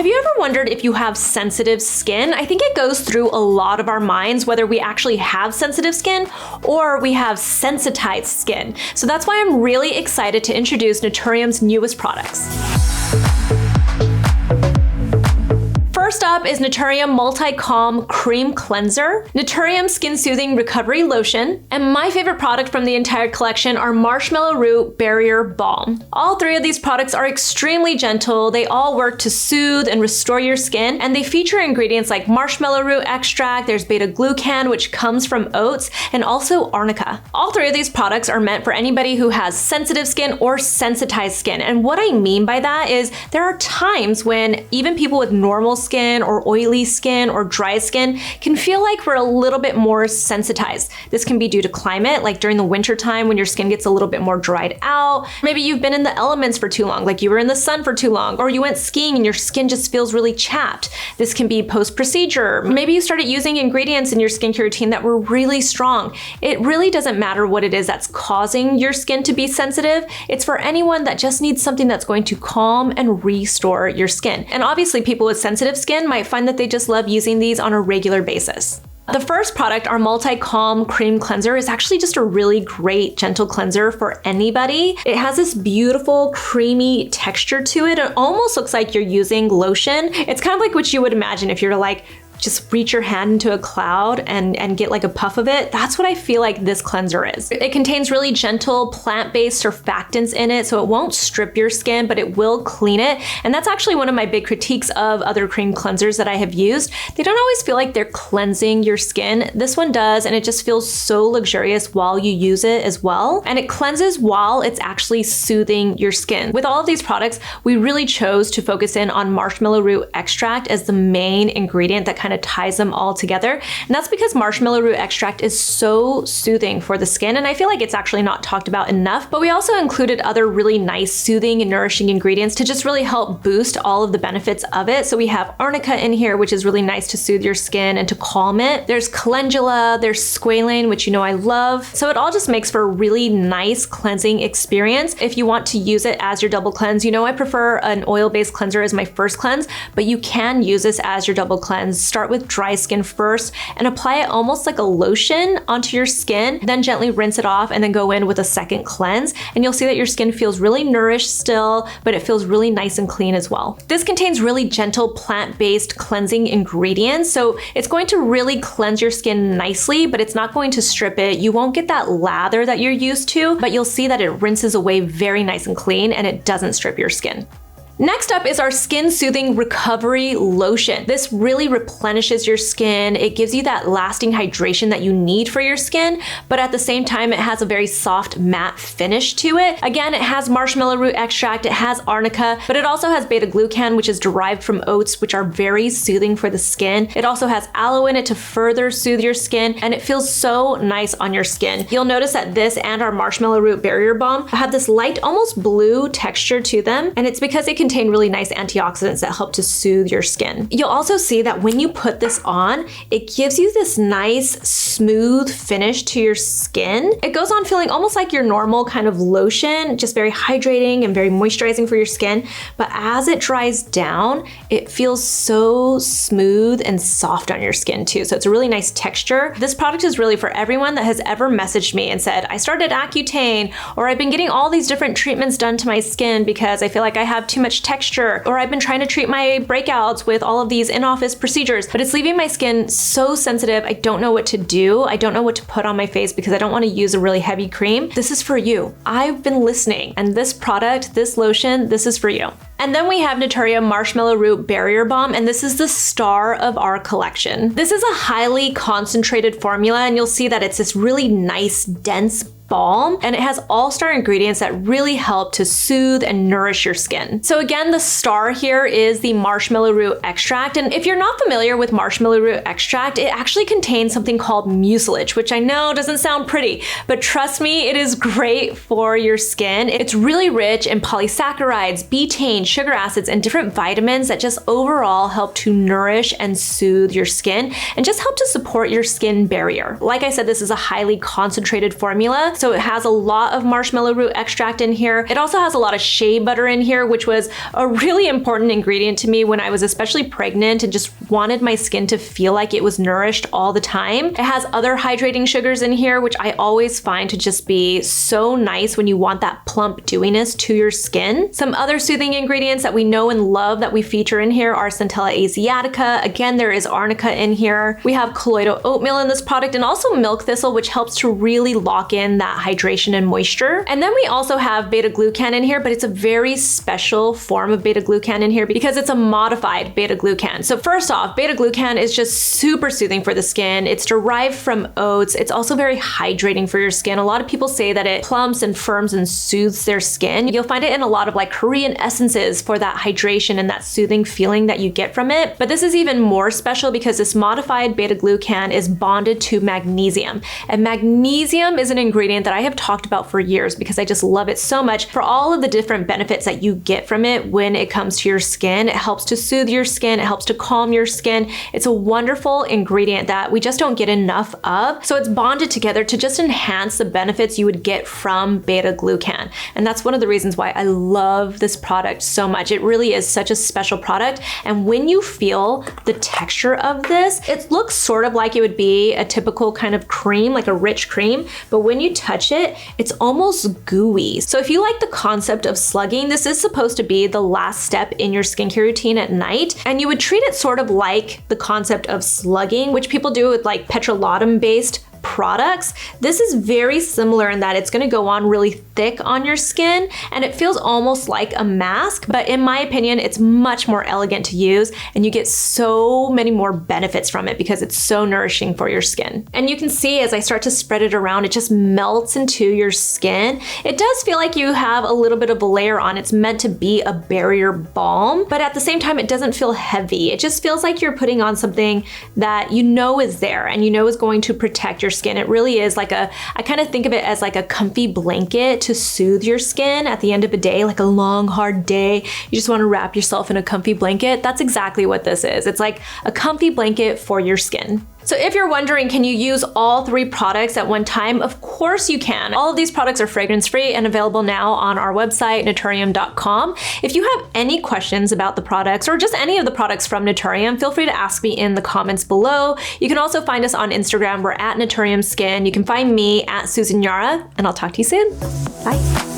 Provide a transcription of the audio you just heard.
Have you ever wondered if you have sensitive skin? I think it goes through a lot of our minds whether we actually have sensitive skin or we have sensitized skin. So that's why I'm really excited to introduce Naturium's newest products. First up is Naturium Multi-Calm Cream Cleanser, Naturium Skin Soothing Recovery Lotion, and my favorite product from the entire collection are Marshmallow Root Barrier Balm. All three of these products are extremely gentle. They all work to soothe and restore your skin, and they feature ingredients like marshmallow root extract, there's beta-glucan, which comes from oats, and also arnica. All three of these products are meant for anybody who has sensitive skin or sensitized skin, and what I mean by that is there are times when even people with normal skin or oily skin or dry skin can feel like we're a little bit more sensitized. This can be due to climate, like during the winter time when your skin gets a little bit more dried out. Maybe you've been in the elements for too long, like you were in the sun for too long, or you went skiing and your skin just feels really chapped. This can be post-procedure. Maybe you started using ingredients in your skincare routine that were really strong. It really doesn't matter what it is that's causing your skin to be sensitive. It's for anyone that just needs something that's going to calm and restore your skin. And obviously people with sensitive skin might find that they just love using these on a regular basis. The first product, our Multi-Calm Cream Cleanser, is actually just a really great gentle cleanser for anybody. It has this beautiful creamy texture to it. It almost looks like you're using lotion. It's kind of like what you would imagine if you're like, just reach your hand into a cloud and get like a puff of it. That's what I feel like this cleanser is. It contains really gentle plant-based surfactants in it, so it won't strip your skin, but it will clean it. And that's actually one of my big critiques of other cream cleansers that I have used. They don't always feel like they're cleansing your skin. This one does, and it just feels so luxurious while you use it as well. And it cleanses while it's actually soothing your skin. With all of these products, we really chose to focus in on marshmallow root extract as the main ingredient that kind of ties them all together. And that's because marshmallow root extract is so soothing for the skin, and I feel like it's actually not talked about enough, but we also included other really nice soothing and nourishing ingredients to just really help boost all of the benefits of it. So we have arnica in here, which is really nice to soothe your skin and to calm it. There's calendula, there's squalane, which you know I love. So it all just makes for a really nice cleansing experience. If you want to use it as your double cleanse, you know I prefer an oil-based cleanser as my first cleanse, but you can use this as your double cleanse. Start with dry skin first and apply it almost like a lotion onto your skin, then gently rinse it off and then go in with a second cleanse. And you'll see that your skin feels really nourished still, but it feels really nice and clean as well. This contains really gentle plant-based cleansing ingredients, so it's going to really cleanse your skin nicely, but it's not going to strip it. You won't get that lather that you're used to, but you'll see that it rinses away very nice and clean and it doesn't strip your skin. Next up is our Skin Soothing Recovery Lotion. This really replenishes your skin. It gives you that lasting hydration that you need for your skin, but at the same time, it has a very soft matte finish to it. Again, it has marshmallow root extract, it has arnica, but it also has beta-glucan, which is derived from oats, which are very soothing for the skin. It also has aloe in it to further soothe your skin, and it feels so nice on your skin. You'll notice that this and our Marshmallow Root Barrier Balm have this light, almost blue texture to them, and it's because it contain really nice antioxidants that help to soothe your skin. You'll also see that when you put this on, it gives you this nice smooth finish to your skin. It goes on feeling almost like your normal kind of lotion, just very hydrating and very moisturizing for your skin. But as it dries down, it feels so smooth and soft on your skin too. So it's a really nice texture. This product is really for everyone that has ever messaged me and said, I started Accutane, or I've been getting all these different treatments done to my skin because I feel like I have too much texture, or I've been trying to treat my breakouts with all of these in-office procedures, but it's leaving my skin so sensitive. I don't know what to do. I don't know what to put on my face because I don't want to use a really heavy cream. This is for you. I've been listening, and this product, this lotion, this is for you. And then we have Naturium Marshmallow Root Barrier Balm, and this is the star of our collection. This is a highly concentrated formula, and you'll see that it's this really nice, dense balm, and it has all-star ingredients that really help to soothe and nourish your skin. So again, the star here is the marshmallow root extract, and if you're not familiar with marshmallow root extract, it actually contains something called mucilage, which I know doesn't sound pretty, but trust me, it is great for your skin. It's really rich in polysaccharides, betaine, sugar acids, and different vitamins that just overall help to nourish and soothe your skin and just help to support your skin barrier. Like I said, this is a highly concentrated formula, So it has a lot of marshmallow root extract in here. It also has a lot of shea butter in here, which was a really important ingredient to me when I was especially pregnant and just wanted my skin to feel like it was nourished all the time. It has other hydrating sugars in here, which I always find to just be so nice when you want that plump dewiness to your skin. Some other soothing ingredients that we know and love that we feature in here are Centella asiatica. Again, there is arnica in here. We have colloidal oatmeal in this product and also milk thistle, which helps to really lock in that hydration and moisture. And then we also have beta-glucan in here, but it's a very special form of beta-glucan in here because it's a modified beta-glucan. So first off, beta-glucan is just super soothing for the skin. It's derived from oats. It's also very hydrating for your skin. A lot of people say that it plumps and firms and soothes their skin. You'll find it in a lot of like Korean essences for that hydration and that soothing feeling that you get from it. But this is even more special because this modified beta-glucan is bonded to magnesium. And magnesium is an ingredient that I have talked about for years because I just love it so much for all of the different benefits that you get from it when it comes to your skin. It helps to soothe your skin. It helps to calm your skin. It's a wonderful ingredient that we just don't get enough of. So it's bonded together to just enhance the benefits you would get from beta-glucan. And that's one of the reasons why I love this product so much. It really is such a special product. And when you feel the texture of this, it looks sort of like it would be a typical kind of cream, like a rich cream. But when you touch it, it's almost gooey. So if you like the concept of slugging, this is supposed to be the last step in your skincare routine at night. And you would treat it sort of like the concept of slugging, which people do with like petrolatum based products. This is very similar in that it's going to go on really thick on your skin and it feels almost like a mask, but in my opinion, it's much more elegant to use and you get so many more benefits from it because it's so nourishing for your skin. And you can see as I start to spread it around, it just melts into your skin. It does feel like you have a little bit of a layer on. It's meant to be a barrier balm, but at the same time, it doesn't feel heavy. It just feels like you're putting on something that you know is there and you know is going to protect your skin. It really is like I kind of think of it as like a comfy blanket to soothe your skin at the end of a day, like a long, hard day. You just want to wrap yourself in a comfy blanket. That's exactly what this is. It's like a comfy blanket for your skin. So if you're wondering, can you use all 3 products at one time? Of course you can. All of these products are fragrance-free and available now on our website, naturium.com. If you have any questions about the products or just any of the products from Naturium, feel free to ask me in the comments below. You can also find us on Instagram. We're at Naturium Skin. You can find me at Susan Yara, and I'll talk to you soon. Bye.